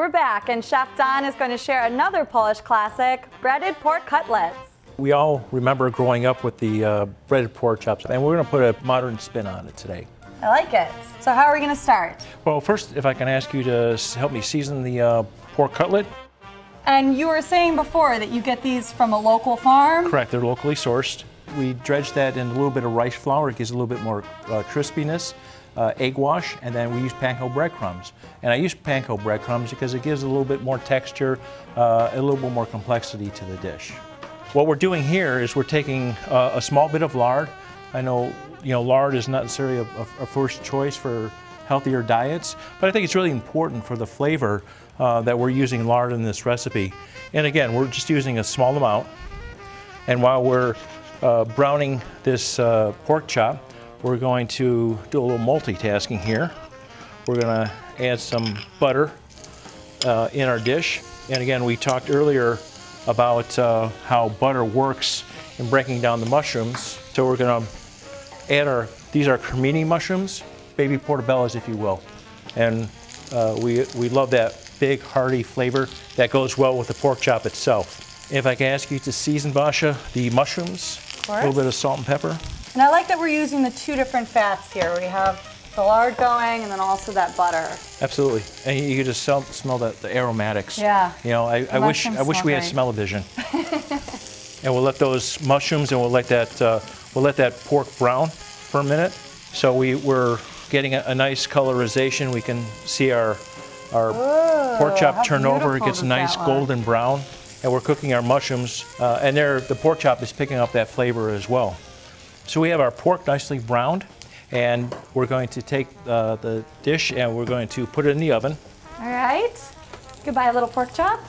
we're back, and Chef Don is going to share another Polish classic, breaded pork cutlets. We all remember growing up with the breaded pork chops, and we're going to put a modern spin on it today. I like it. So how are we going to start? Well, first, if I can ask you to help me season the pork cutlet. And you were saying before that you get these from a local farm? Correct, they're locally sourced. We dredge that in a little bit of rice flour. It gives a little bit more crispiness. Egg wash, and then we use panko breadcrumbs. And I use panko breadcrumbs because it gives a little bit more texture, a little bit more complexity to the dish. What we're doing here is we're taking a small bit of lard. I know, lard is not necessarily a first choice for healthier diets, but I think it's really important for the flavor that we're using lard in this recipe. And again, we're just using a small amount. And while we're browning this pork chop, we're going to do a little multitasking here. We're going to add some butter in our dish. And again, we talked earlier about how butter works in breaking down the mushrooms. So we're going to add these are cremini mushrooms, baby portobellos, if you will. And we love that big, hearty flavor that goes well with the pork chop itself. If I can ask you to season, Basha, the mushrooms, a little bit of salt and pepper. And I like that we're using the two different fats here. We have the lard going and then also that butter. Absolutely. And you can just smell the aromatics. Yeah. I wish we had smell-o-vision. And we'll let those mushrooms and we'll let that pork brown for a minute. So we're getting a nice colorization. We can see our pork chop turn over. It gets nice golden brown. And we're cooking our mushrooms. And the pork chop is picking up that flavor as well. So we have our pork nicely browned, and we're going to take the dish and we're going to put it in the oven. All right. Goodbye, a little pork chop.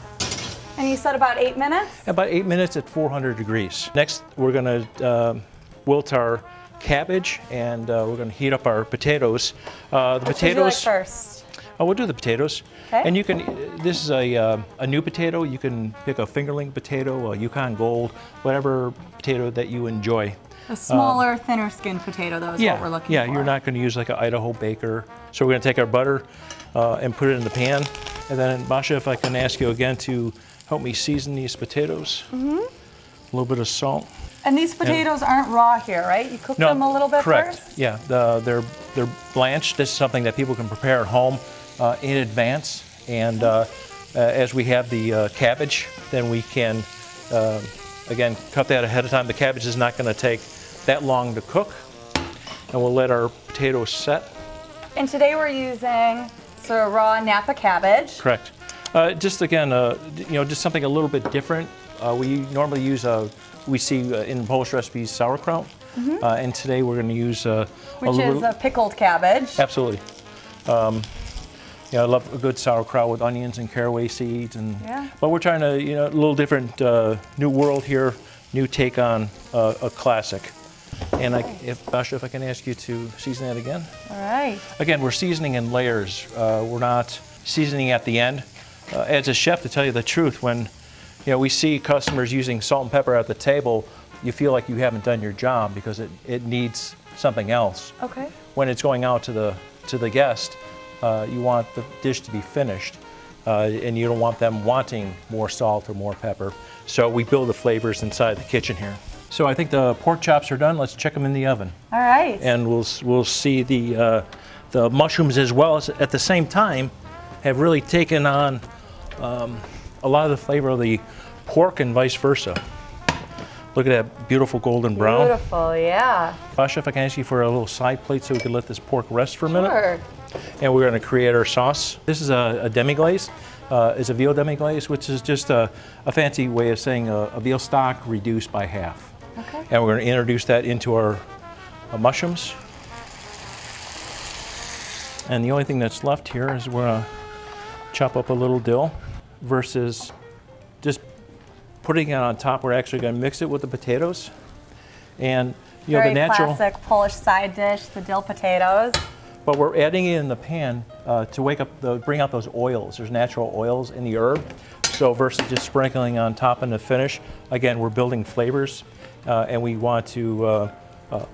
And you said about 8 minutes? About 8 minutes at 400 degrees. Next, we're going to wilt our cabbage, and we're going to heat up our potatoes. Which potatoes. Would you like first? Oh, we'll do the potatoes. Okay. And this is a new potato. You can pick a fingerling potato, a Yukon Gold, whatever potato that you enjoy. A smaller, thinner skinned potato, though, is what we're looking for. Yeah, you're not going to use like an Idaho baker. So we're going to take our butter and put it in the pan. And then, Basha, if I can ask you again to help me season these potatoes. Mm-hmm. A little bit of salt. And these potatoes aren't raw here, right? You cook them a little bit correct. first? Yeah, they're blanched. This is something that people can prepare at home in advance. And as we have the cabbage, then we can, again, cut that ahead of time. The cabbage is not going to take that long to cook. And we'll let our potatoes set. And today we're using sort of raw Napa cabbage. Correct. Just again, just something a little bit different. We normally use we see in Polish recipes sauerkraut, and today we're going to use which is a pickled cabbage. Absolutely. I love a good sauerkraut with onions and caraway seeds, but we're trying to, a little different, new world here, new take on a classic. And Basha, if I can ask you to season that again. All right. Again, we're seasoning in layers. We're not seasoning at the end. As a chef, to tell you the truth, when we see customers using salt and pepper at the table, you feel like you haven't done your job because it needs something else. Okay. When it's going out to the guest, you want the dish to be finished, and you don't want them wanting more salt or more pepper. So we build the flavors inside the kitchen here. So I think the pork chops are done. Let's check them in the oven. All right. And we'll see the mushrooms as well as at the same time have really taken on a lot of the flavor of the pork and vice versa. Look at that beautiful golden brown. Beautiful, yeah. Basha, if I can ask you for a little side plate so we can let this pork rest for a minute. Sure. And we're going to create our sauce. This is a demi-glace. It's a veal demi-glace, which is just a fancy way of saying a veal stock reduced by half. Okay. And we're going to introduce that into our mushrooms. And the only thing that's left here is we're going to chop up a little dill versus just putting it on top. We're actually going to mix it with the potatoes. And Very the natural classic Polish side dish, the dill potatoes. But we're adding it in the pan to bring out those oils. There's natural oils in the herb. So versus just sprinkling on top in the finish, again, we're building flavors, and we want to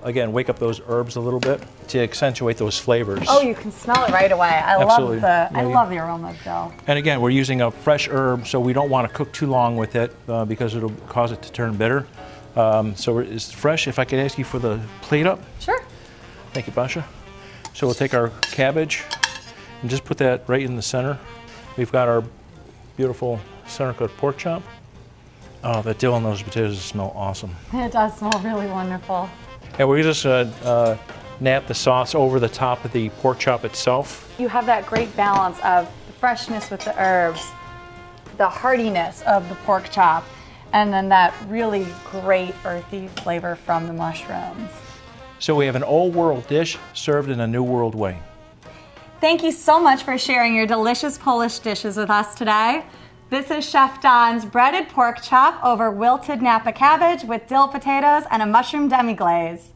again, wake up those herbs a little bit to accentuate those flavors. Oh, you can smell it right away. Absolutely. I love the aroma of dill. And again, we're using a fresh herb, so we don't want to cook too long with it because it'll cause it to turn bitter. So it's fresh. If I could ask you for the plate up. Sure. Thank you, Basha. So we'll take our cabbage and just put that right in the center. We've got our beautiful center-cut pork chop. Oh, that dill and those potatoes smell awesome. It does smell really wonderful. And we're just nap the sauce over the top of the pork chop itself. You have that great balance of the freshness with the herbs, the heartiness of the pork chop, and then that really great earthy flavor from the mushrooms. So we have an old world dish served in a new world way. Thank you so much for sharing your delicious Polish dishes with us today. This is Chef Don's breaded pork chop over wilted Napa cabbage with dill potatoes and a mushroom demi-glaze.